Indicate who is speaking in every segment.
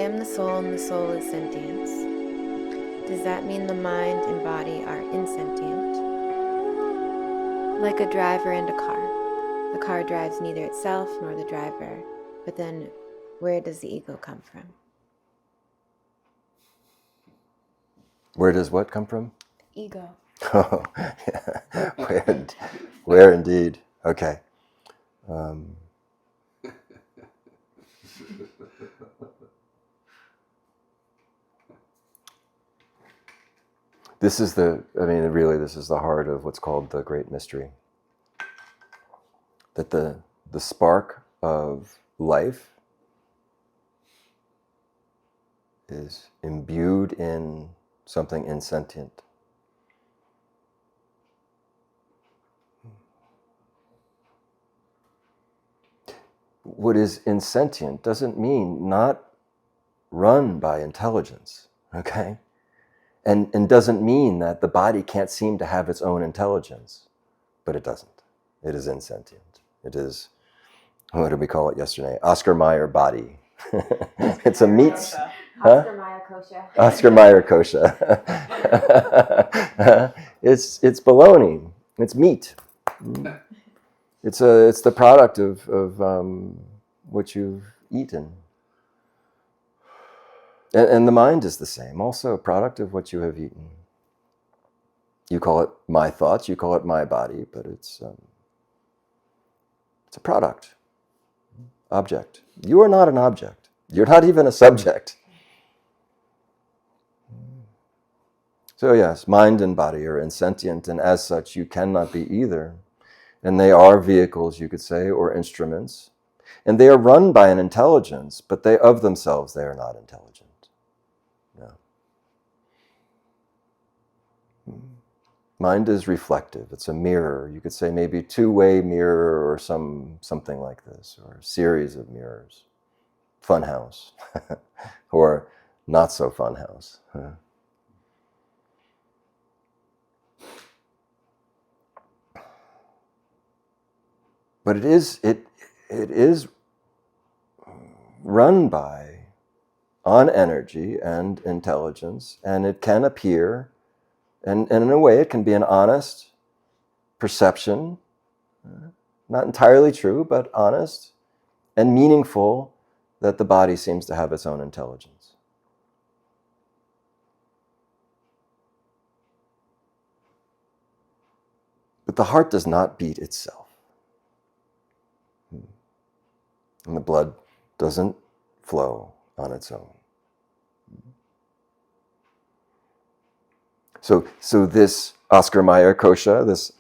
Speaker 1: am the soul and the soul is sentience. Does that mean the mind and body are insentient? Like a driver and a car. The car drives neither itself nor the driver, but then where does the ego come from?
Speaker 2: Where does what come from?
Speaker 1: Ego.
Speaker 2: Oh, yeah. Where indeed? Okay. This is this is the heart of what's called the great mystery. That the spark of life is imbued in something insentient. What is insentient doesn't mean not run by intelligence, okay? And doesn't mean that the body can't seem to have its own intelligence, but it doesn't. It is insentient. It is, what did we call it yesterday? Oscar Meyer body. It's a meat.
Speaker 1: Oscar Meyer Kosha.
Speaker 2: Oscar Meyer Kosha. It's baloney. It's meat. It's the product of what you've eaten. And the mind is the same, also a product of what you have eaten. You call it my thoughts, you call it my body, but it's a product, object. You are not an object. You're not even a subject. So yes, mind and body are insentient, and as such, you cannot be either. And they are vehicles, you could say, or instruments. And they are run by an intelligence, but they of themselves, they are not intelligent. No. Mind is reflective. It's a mirror. You could say maybe a two-way mirror or something like this, or a series of mirrors. Funhouse. Or not so funhouse. But it is run by on energy and intelligence, and it can appear, and in a way it can be an honest perception, not entirely true, but honest and meaningful, that the body seems to have its own intelligence. But the heart does not beat itself. And the blood doesn't flow on its own. So this Oscar Meyer Kosha, this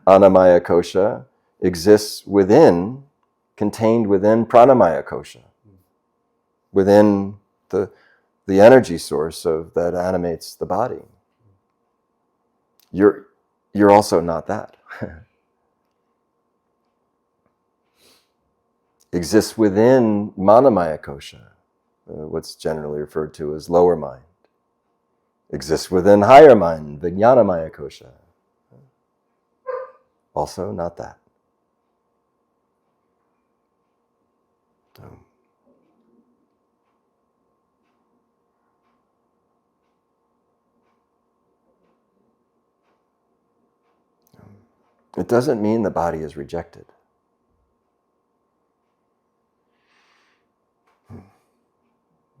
Speaker 2: Annamaya Kosha, exists contained within Pranamaya Kosha, within the energy source that animates the body. You're also not that. Exists within Manomaya Kosha, what's generally referred to as lower mind. Exists within higher mind, Vijnanamaya Kosha. Also not that. It doesn't mean the body is rejected.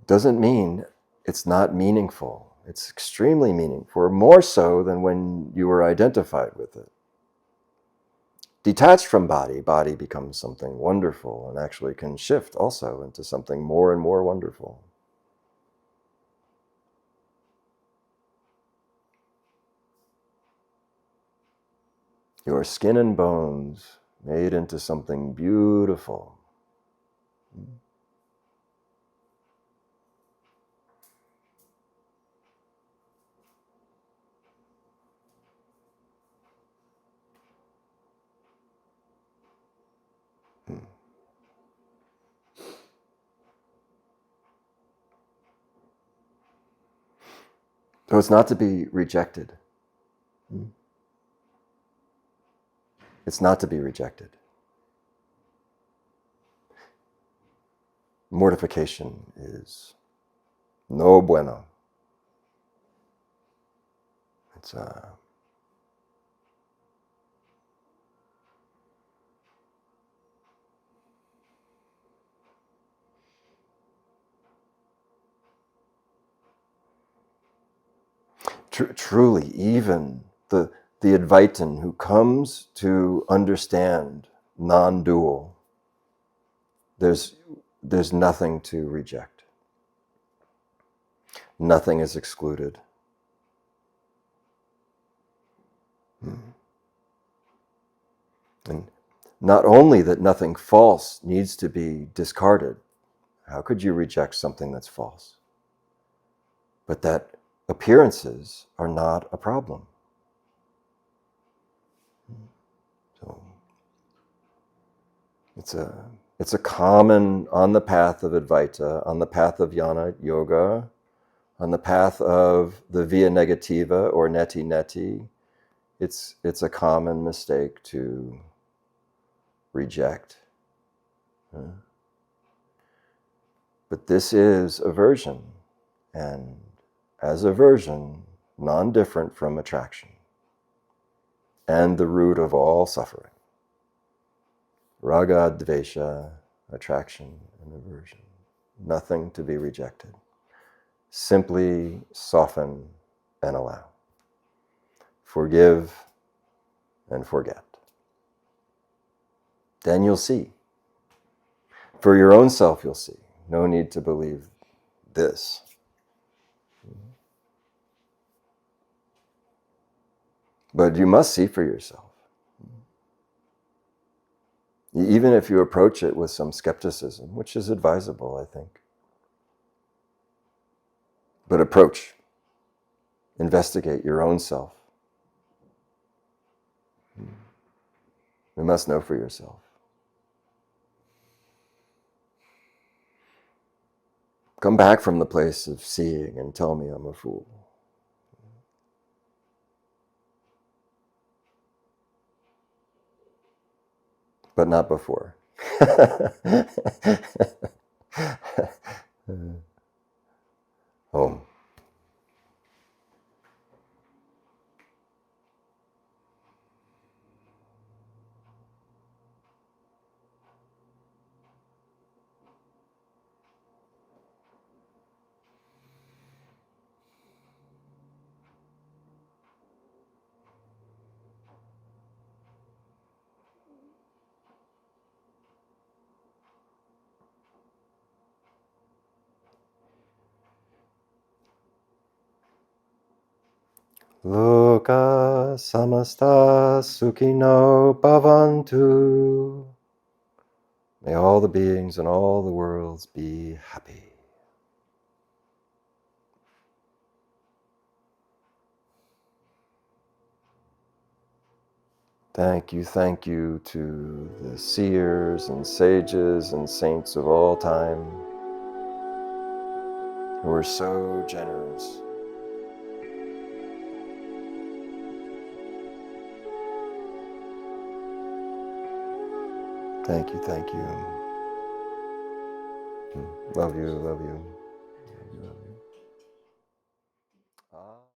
Speaker 2: Doesn't mean it's not meaningful. It's extremely meaningful, more so than when you were identified with it. Detached from body becomes something wonderful and actually can shift also into something more and more wonderful. Your skin and bones made into something beautiful. So it's not to be rejected. It's not to be rejected. Mortification is No bueno. It's truly, even the Advaitin who comes to understand non-dual, there's nothing to reject. Nothing is excluded. And not only that nothing false needs to be discarded, how could you reject something that's false? But that appearances are not a problem. So it's a common, on the path of Advaita, on the path of Jnana Yoga, on the path of the Via Negativa or Neti, it's a common mistake to reject. But this is aversion, and as aversion, non-different from attraction, and the root of all suffering. Raga, dvesha, attraction and aversion. Nothing to be rejected. Simply soften and allow. Forgive and forget. Then you'll see. For your own self, you'll see. No need to believe this. But you must see for yourself. Even if you approach it with some skepticism, which is advisable, I think. But approach. Investigate your own self. You must know for yourself. Come back from the place of seeing and tell me I'm a fool. But not before. Home. Loka samasta sukhino bhavantu. May all the beings in all the worlds be happy. Thank you to the seers and sages and saints of all time who are so generous. Thank you. Love you.